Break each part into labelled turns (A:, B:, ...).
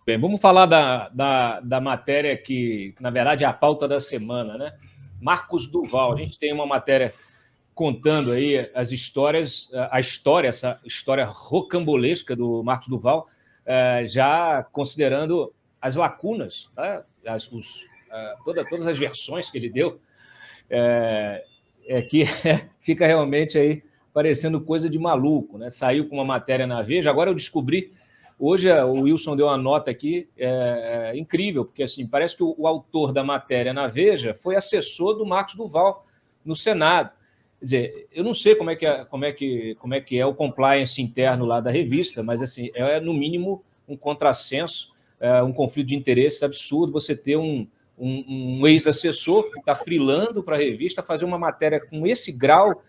A: Bem, vamos falar da matéria que, na verdade, é a pauta da semana, né? Marcos Duval. A gente tem uma matéria contando aí as histórias, essa história rocambolesca do Marcos Duval, já considerando as lacunas, né? Todas as versões que ele deu, que fica realmente aí parecendo coisa de maluco, né? Saiu com uma matéria na Veja, agora eu descobri. Hoje o Wilson deu uma nota aqui incrível, porque assim, parece que o autor da matéria na Veja foi assessor do Marcos Duval no Senado. Quer dizer, eu não sei como é que é o compliance interno lá da revista, mas assim, no mínimo um contrassenso, um conflito de interesses absurdo você ter um ex-assessor que está frilando para a revista fazer uma matéria com esse grau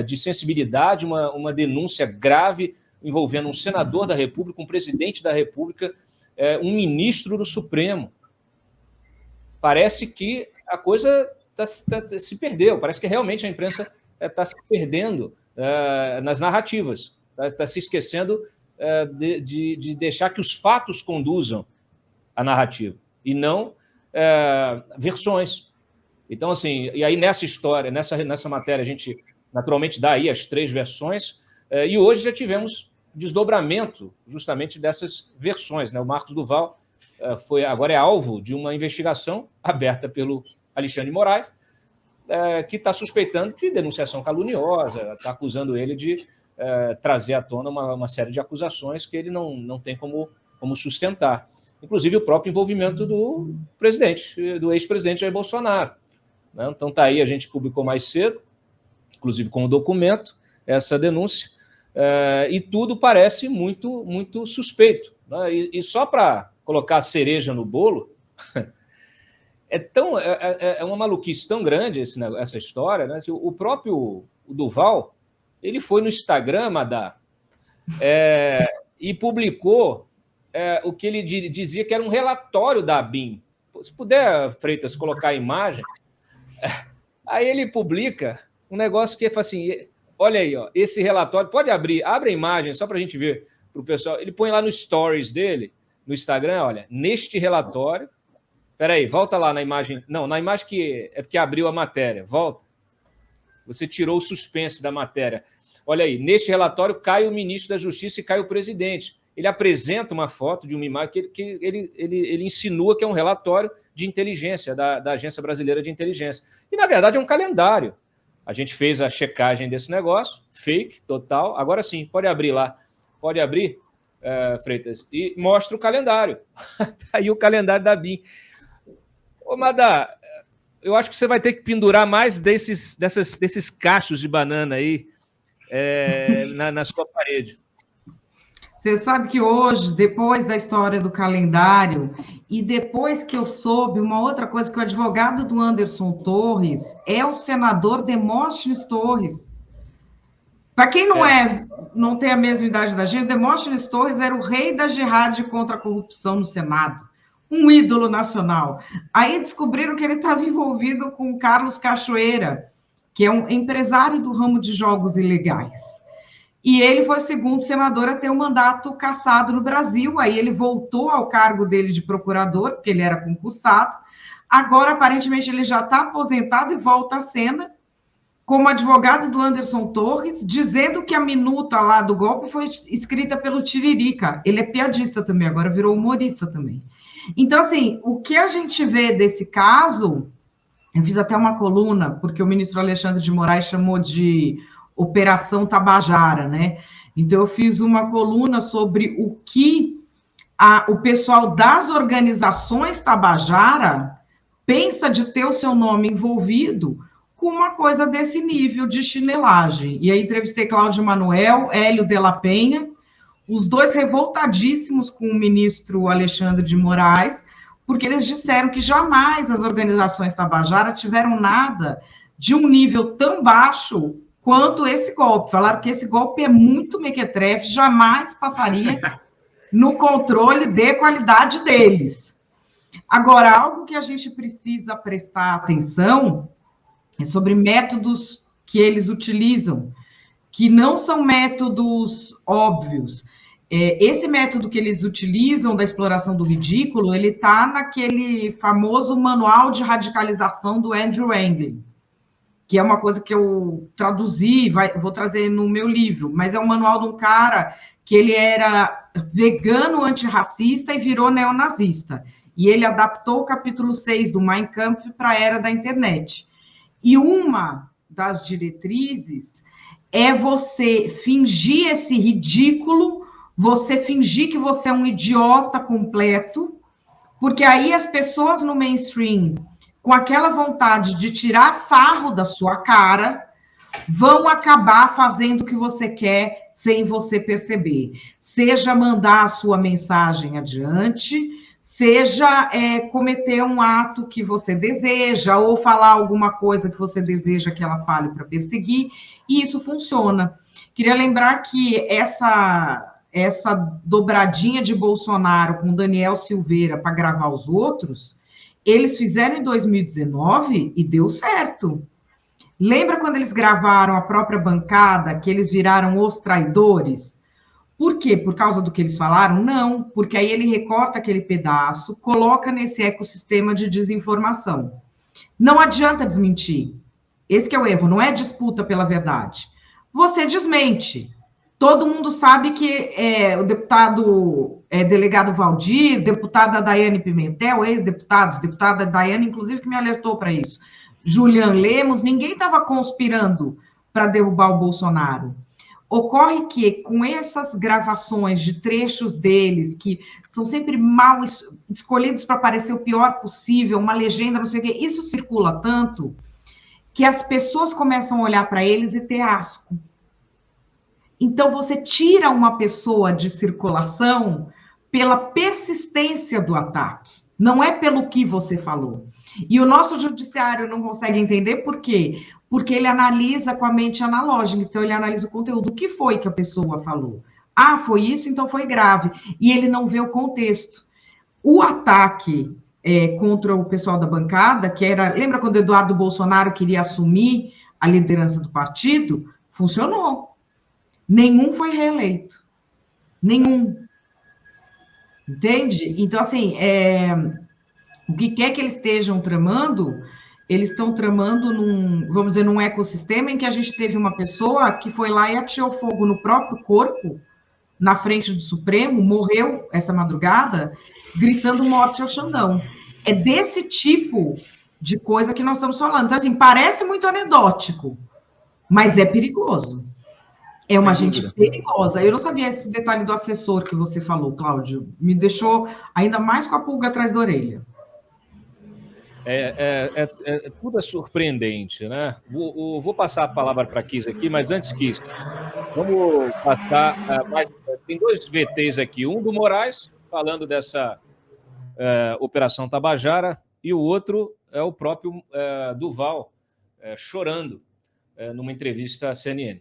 A: de sensibilidade, uma denúncia grave envolvendo um senador da República, um presidente da República, um ministro do Supremo. Parece que a coisa se perdeu, parece que realmente a imprensa está se perdendo nas narrativas, está se esquecendo de deixar que os fatos conduzam a narrativa, e não versões. Então, assim, e aí nessa história, nessa matéria, a gente naturalmente dá aí as 3 versões, e hoje já tivemos desdobramento justamente dessas versões, né? O Marcos Duval agora é alvo de uma investigação aberta pelo Alexandre de Moraes, que está suspeitando de denunciação caluniosa, está acusando ele de trazer à tona uma série de acusações que ele não tem como sustentar. Inclusive o próprio envolvimento do ex-presidente Jair Bolsonaro, né? Então está aí, a gente publicou mais cedo, inclusive com o documento, essa denúncia, e tudo parece muito, muito suspeito, né? E só para colocar a cereja no bolo, é uma maluquice tão grande essa história, né, que o próprio Duval ele foi no Instagram, Madá, e publicou o que ele dizia que era um relatório da ABIN. Se puder, Freitas, colocar a imagem, aí ele publica um negócio que é assim, olha aí, ó, esse relatório, abre a imagem só para a gente ver, para o pessoal, ele põe lá no stories dele, no Instagram, olha, neste relatório, peraí, volta lá na imagem, não, na imagem que é porque abriu a matéria, volta, você tirou o suspense da matéria, olha aí, neste relatório cai o ministro da Justiça e cai o presidente, ele apresenta uma foto de uma imagem que ele insinua que é um relatório de inteligência, da Agência Brasileira de Inteligência, e na verdade é um calendário. A gente fez a checagem desse negócio, fake, total. Agora sim, pode abrir lá. Pode abrir, Freitas, e mostra o calendário. Está aí o calendário da BIM. Ô, Madá, eu acho que você vai ter que pendurar mais desses cachos de banana aí na sua parede.
B: Você sabe que hoje, depois da história do calendário, e depois que eu soube uma outra coisa, que o advogado do Anderson Torres é o senador Demóstenes Torres. Para quem não tem a mesma idade da gente, Demóstenes Torres era o rei da jihad contra a corrupção no Senado, um ídolo nacional. Aí descobriram que ele estava envolvido com o Carlos Cachoeira, que é um empresário do ramo de jogos ilegais. E ele foi o segundo senador a ter um mandato cassado no Brasil. Aí ele voltou ao cargo dele de procurador, porque ele era concursado. Agora, aparentemente, ele já está aposentado e volta à cena como advogado do Anderson Torres, dizendo que a minuta lá do golpe foi escrita pelo Tiririca. Ele é piadista também, agora virou humorista também. Então, assim, o que a gente vê desse caso, eu fiz até uma coluna, porque o ministro Alexandre de Moraes chamou de Operação Tabajara, né? Então, eu fiz uma coluna sobre o que o pessoal das organizações Tabajara pensa de ter o seu nome envolvido com uma coisa desse nível de chinelagem. E aí entrevistei Cláudio Manuel, Hélio de la Penha, os dois revoltadíssimos com o ministro Alexandre de Moraes, porque eles disseram que jamais as organizações Tabajara tiveram nada de um nível tão baixo quanto esse golpe. Falaram que esse golpe é muito mequetrefe, jamais passaria no controle de qualidade deles. Agora, algo que a gente precisa prestar atenção é sobre métodos que eles utilizam, que não são métodos óbvios. Esse método que eles utilizam da exploração do ridículo, ele está naquele famoso manual de radicalização do Andrew Yang, que é uma coisa que eu traduzi, vou trazer no meu livro, mas é um manual de um cara que ele era vegano antirracista e virou neonazista. E ele adaptou o capítulo 6 do Mein Kampf para a era da internet. E uma das diretrizes é você fingir esse ridículo, você fingir que você é um idiota completo, porque aí as pessoas no mainstream, com aquela vontade de tirar sarro da sua cara, vão acabar fazendo o que você quer sem você perceber. Seja mandar a sua mensagem adiante, seja cometer um ato que você deseja, ou falar alguma coisa que você deseja que ela fale para perseguir, e isso funciona. Queria lembrar que essa dobradinha de Bolsonaro com Daniel Silveira para gravar os outros, eles fizeram em 2019 e deu certo. Lembra quando eles gravaram a própria bancada, que eles viraram os traidores? Por quê? Por causa do que eles falaram? Não, porque aí ele recorta aquele pedaço, coloca nesse ecossistema de desinformação. Não adianta desmentir. Esse que é o erro, não é disputa pela verdade. Você desmente. Todo mundo sabe que o deputado delegado Valdir, deputada Daiane Pimentel, ex-deputados, deputada Daiane, inclusive, que me alertou para isso, Julian Lemos, ninguém estava conspirando para derrubar o Bolsonaro. Ocorre que, com essas gravações de trechos deles, que são sempre mal escolhidos para parecer o pior possível, uma legenda, não sei o quê, isso circula tanto que as pessoas começam a olhar para eles e ter asco. Então, você tira uma pessoa de circulação pela persistência do ataque, não é pelo que você falou. E o nosso judiciário não consegue entender por quê? Porque ele analisa com a mente analógica, então ele analisa o conteúdo. O que foi que a pessoa falou? Ah, foi isso, então foi grave. E ele não vê o contexto. O ataque contra o pessoal da bancada, que era... Lembra quando Eduardo Bolsonaro queria assumir a liderança do partido? Funcionou. Nenhum foi reeleito. Nenhum. Entende? Então, assim, o que quer que eles estejam tramando, eles estão tramando vamos dizer, num ecossistema em que a gente teve uma pessoa que foi lá e atirou fogo no próprio corpo, na frente do Supremo, morreu essa madrugada, gritando morte ao Xandão. É desse tipo de coisa que nós estamos falando. Então, assim, parece muito anedótico, mas é perigoso. É uma gente perigosa. Eu não sabia esse detalhe do assessor que você falou, Cláudio. Me deixou ainda mais com a pulga atrás da orelha.
A: Tudo é surpreendente, né? Vou passar a palavra para a Kiss aqui, mas antes, Kiss, vamos passar... tem dois VTs aqui, um do Moraes, falando dessa Operação Tabajara, e o outro é o próprio Duval, chorando numa entrevista à CNN.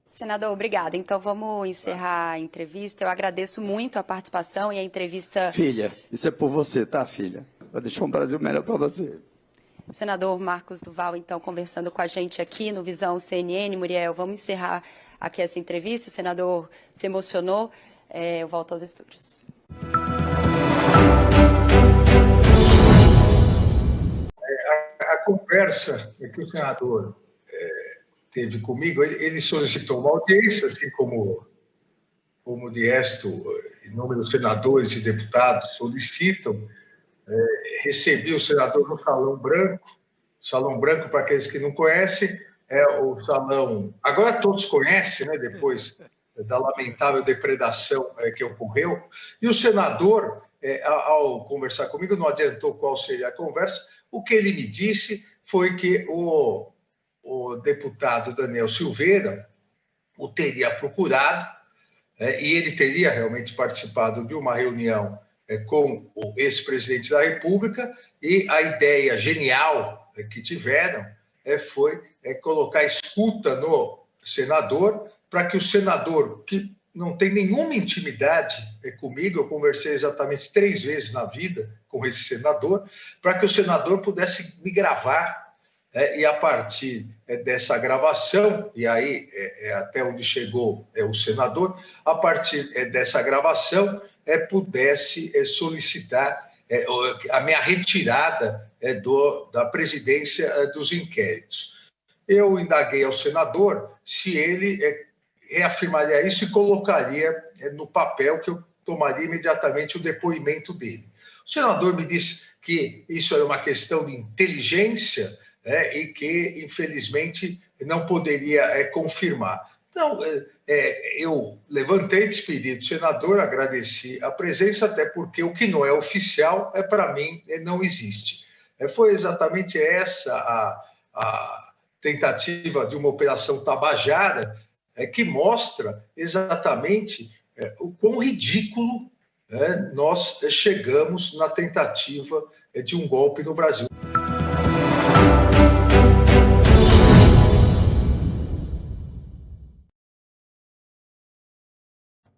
C: Senador, obrigada. Então, vamos encerrar a entrevista. Eu agradeço muito a participação e a entrevista...
D: Filha, isso é por você, tá, filha? Vai deixar um Brasil melhor para você.
C: Senador Marcos Duval, então, conversando com a gente aqui no Visão CNN. Muriel, vamos encerrar aqui essa entrevista. O senador se emocionou. Eu volto aos estúdios.
E: A conversa que o senador teve comigo, ele solicitou uma audiência, assim como de resto, inúmeros senadores e deputados solicitam. Recebi o senador no Salão Branco. Salão Branco, para aqueles que não conhecem, é o salão... Agora todos conhecem, né, depois da lamentável depredação que ocorreu. E o senador, ao conversar comigo, não adiantou qual seria a conversa. O que ele me disse foi que o deputado Daniel Silveira o teria procurado e ele teria realmente participado de uma reunião com o ex-presidente da República, e a ideia genial que tiveram foi colocar escuta no senador, para que o senador, que não tem nenhuma intimidade comigo, eu conversei exatamente 3 vezes na vida com esse senador, para que o senador pudesse me gravar e a partir dessa gravação, e aí até onde chegou o senador, a partir dessa gravação, pudesse solicitar a minha retirada da presidência dos inquéritos. Eu indaguei ao senador se ele reafirmaria isso e colocaria no papel que eu tomaria imediatamente o depoimento dele. O senador me disse que isso era uma questão de inteligência e que, infelizmente, não poderia confirmar. Então, eu levantei, despedi do senador, agradeci a presença, até porque o que não é oficial, para mim, não existe. Foi exatamente essa a tentativa de uma operação Tabajara que mostra exatamente o quão ridículo nós chegamos na tentativa de um golpe no Brasil.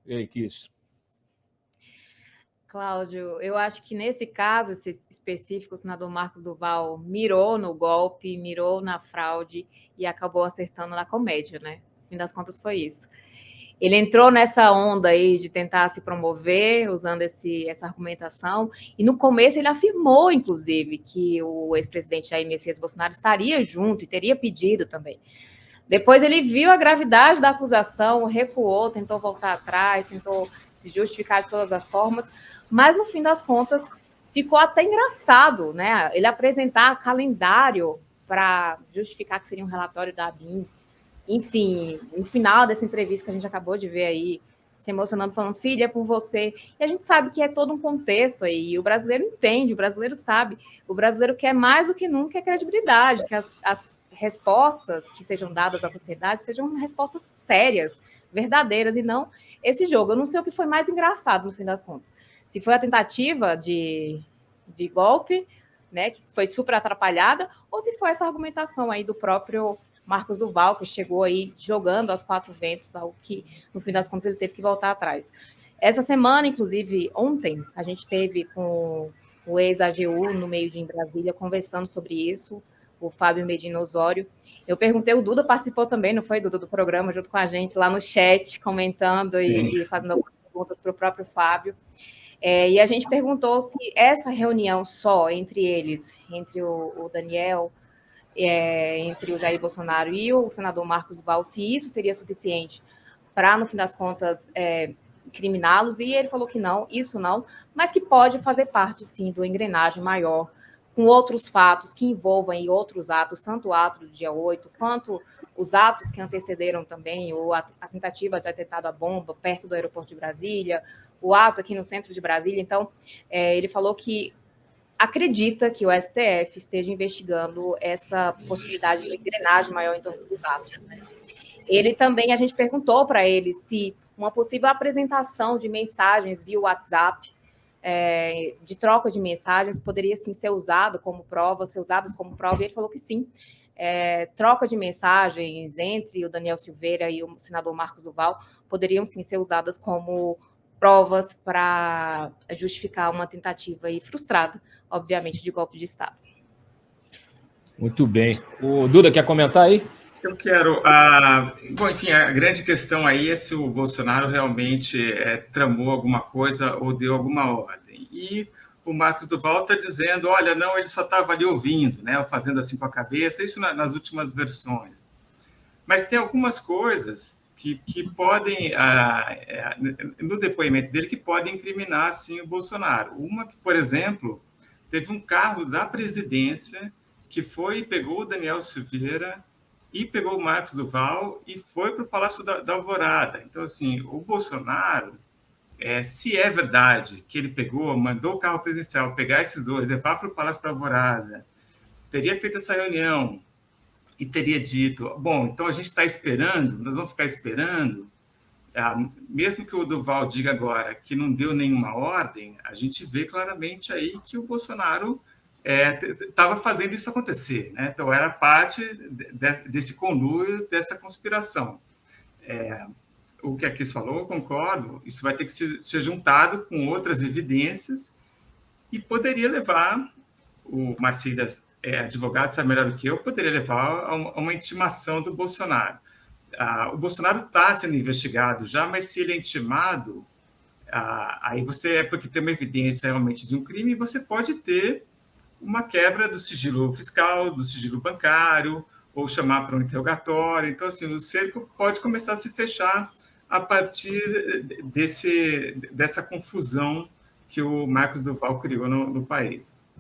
A: E aí, Kiss?
F: Cláudio, eu acho que nesse caso específico, o senador Marcos Duval mirou no golpe, mirou na fraude e acabou acertando na comédia, né? No fim das contas foi isso. Ele entrou nessa onda aí de tentar se promover, usando essa argumentação, e no começo ele afirmou, inclusive, que o ex-presidente Jair Messias Bolsonaro estaria junto e teria pedido também. Depois ele viu a gravidade da acusação, recuou, tentou voltar atrás, tentou se justificar de todas as formas, mas no fim das contas ficou até engraçado, né? Ele apresentar calendário para justificar que seria um relatório da ABIN. Enfim, no final dessa entrevista que a gente acabou de ver aí, se emocionando, falando, filha, é por você. E a gente sabe que é todo um contexto aí, e o brasileiro entende, o brasileiro sabe, o brasileiro quer mais do que nunca credibilidade, que as respostas que sejam dadas à sociedade sejam respostas sérias, verdadeiras, e não esse jogo. Eu não sei o que foi mais engraçado, no fim das contas. Se foi a tentativa de golpe, né, que foi super atrapalhada, ou se foi essa argumentação aí do próprio Marcos Duval, que chegou aí jogando aos quatro ventos, algo que, no fim das contas, ele teve que voltar atrás. Essa semana, inclusive, ontem, a gente teve com o ex-AGU no meio de Brasília, conversando sobre isso, o Fábio Medina Osório. Eu perguntei, o Duda participou também, não foi, Duda, do programa, junto com a gente, lá no chat, comentando e fazendo algumas perguntas para o próprio Fábio. E a gente perguntou se essa reunião só entre eles, entre o Daniel, entre o Jair Bolsonaro e o senador Marcos Duval, se isso seria suficiente para, no fim das contas, incriminá-los, e ele falou que não, isso não, mas que pode fazer parte, sim, do engrenagem maior, com outros fatos que envolvam outros atos, tanto o ato do dia 8, quanto os atos que antecederam também, ou a tentativa de atentado à bomba perto do aeroporto de Brasília, o ato aqui no centro de Brasília. Então, ele falou que acredita que o STF esteja investigando essa possibilidade de engrenagem maior em torno dos atos, né? Ele também, a gente perguntou para ele se uma possível apresentação de mensagens via WhatsApp, de troca de mensagens, poderia sim ser usado como prova, e ele falou que sim. Troca de mensagens entre o Daniel Silveira e o senador Marcos Duval poderiam sim ser usadas como provas para justificar uma tentativa aí frustrada, obviamente, de golpe de Estado.
A: Muito bem. O Duda, quer comentar aí?
G: Eu quero. Bom, enfim, a grande questão aí é se o Bolsonaro realmente tramou alguma coisa ou deu alguma ordem. E o Marcos Duval está dizendo, olha, não, ele só estava ali ouvindo, né, fazendo assim com a cabeça, isso nas últimas versões. Mas tem algumas coisas que podem, no depoimento dele, que podem incriminar, sim, o Bolsonaro. Uma que, por exemplo, teve um carro da presidência que foi e pegou o Daniel Silveira e pegou o Marcos Duval e foi para o Palácio da Alvorada. Então, assim, o Bolsonaro, se é verdade que ele mandou o carro presidencial pegar esses dois, levar para o Palácio da Alvorada, teria feito essa reunião e teria dito, bom, então a gente está esperando, nós vamos ficar esperando, mesmo que o Duval diga agora que não deu nenhuma ordem, a gente vê claramente aí que o Bolsonaro estava fazendo isso acontecer, né? Então, era parte desse conluio, dessa conspiração. O que a Kiss falou, eu concordo, isso vai ter que ser juntado com outras evidências e poderia levar o Marcílias advogado sabe melhor do que eu, poderia levar a uma intimação do Bolsonaro. O Bolsonaro está sendo investigado já, mas se ele é intimado, aí você porque tem uma evidência realmente de um crime, você pode ter uma quebra do sigilo fiscal, do sigilo bancário, ou chamar para um interrogatório. Então, assim, o cerco pode começar a se fechar a partir dessa confusão que o Marcos Duval criou no país.